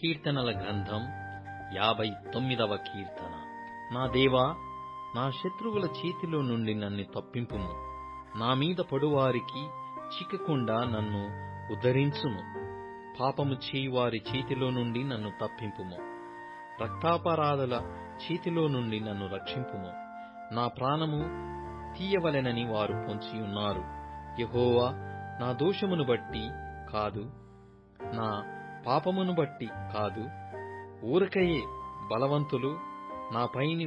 కీర్తనల గ్రంథం 59వ కీర్తన. నా దేవా, నా శత్రువుల చేతిలో నుండి నన్ను తప్పింపుము. నా మీద పడువారికి చిక్కకుండా నన్ను ఉద్ధరించుము. పాపము చేయువారి చేతిలో నుండి నన్ను తప్పింపుము. రక్తాపరాధుల చేతిలో నుండి నన్ను రక్షింపుము. నా ప్రాణము తీయవలెనని వారు పొంచియున్నారు. యెహోవా, నా దోషమును బట్టి కాదు, నా పాపమును బట్టి కాదు, ఊరకయే బలవంతులు నా పైని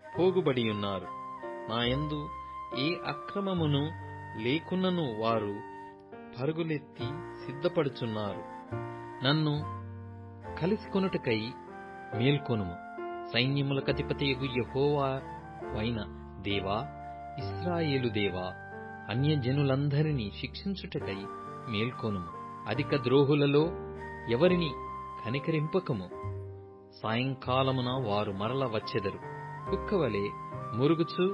పోగుబడియున్నారు. నా యందు ఏ అక్రమమును లేకున్నను వారు పరుగులెత్తి సిద్ధపడుచున్నారు. నన్ను కలిసికొనుటకై మేల్కొనుము. సైన్యములకధిపతియగు యెహోవావైన దేవా, ఇశ్రాయేలు దేవా, అన్యజనులందరినీ శిక్షించుటకై మేల్కొనుము. అధిక ద్రోహులలో ఎవరిని కనికరింపకము. సాయంకాలమున వారు మరల వచ్చెదరు. కుక్కవలే మురుగుచు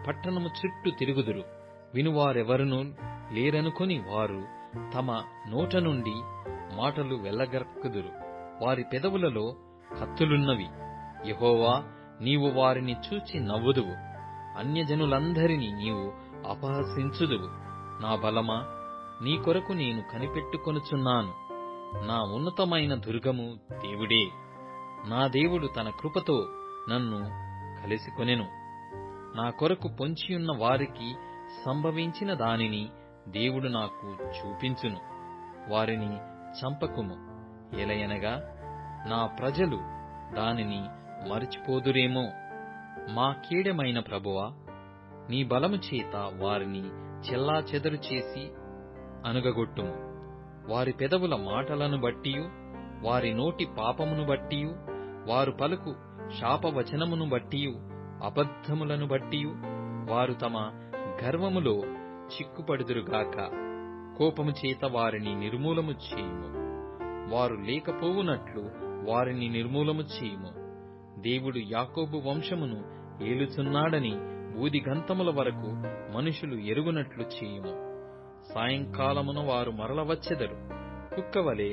పట్టణము చుట్టూ తిరుగుదురు. వినువారెవరునూ లేరనుకొని వారు తమ నోట నుండి మాటలు వెళ్లగక్కుదురు. వారి పెదవులలో కత్తులున్నవి. యెహోవా, నీవు వారిని చూచి నవ్వుదువు. అన్యజనులందరినీ నీవు అపహసించుదువు. నా బలమా, నీ కొరకు నేను కనిపెట్టుకొనుచున్నాను. నా ఉన్నతమైన దుర్గము దేవుడే. నా దేవుడు తన కృపతో నన్ను కలిసికొనెను. నా కొరకు పొంచియున్న వారికి సంభవించిన దానిని దేవుడు నాకు చూపించును. వారిని చంపకుము, ఏలయనగా నా ప్రజలు దానిని మరిచిపోదురేమో. మా కీడెమైన ప్రభువా, నీ బలము చేత వారిని చెల్లాచెదరు చేసి అణగగొట్టుము. వారి పెదవుల మాటలను బట్టియు, వారి నోటి పాపమును బట్టియు, వారు పలుకు శాపవచనమును బట్టియు, అబద్ధములను బట్టియు వారు తమ గర్వములో చిక్కుపడుదురుగాక. కోపము చేత వారిని నిర్మూలము చేయుము. వారు లేకపోవునట్లు వారిని నిర్మూలము చేయుము. దేవుడు యాకోబు వంశమును ఏలుచున్నాడని బూదిగంతముల వరకు మనుషులు ఎరుగునట్లు చేయుము. సాయంకాలమున వారు మరల వచ్చెదరు. కుక్కవలే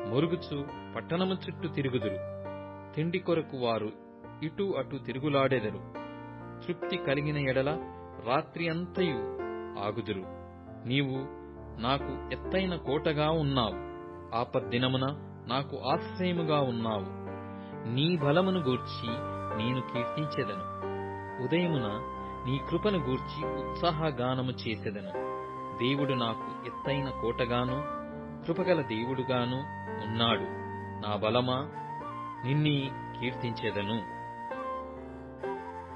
మురుగుచు పట్టణము చుట్టూ తిరుగుదురు. తిండి కొరకు వారు ఇటు అటు తిరుగులాడెదరు. తృప్తి కలిగిన ఎడల రాత్రి అంతయు ఆగుదురు. నీవు నాకు ఎత్తైన కోటగా ఉన్నావు. ఆపద్దినమున నాకు ఆశ్రయముగా ఉన్నావు. నీ బలమును గూర్చి నేను కీర్తించెదను. ఉదయమున నీ కృపను గూర్చి ఉత్సాహగానము చేసెదను. దేవుడు నాకు ఎత్తైన కోటగాను కృపగల దేవుడుగాను ఉన్నాడు. నా బలమా, నిన్నే కీర్తించెదను.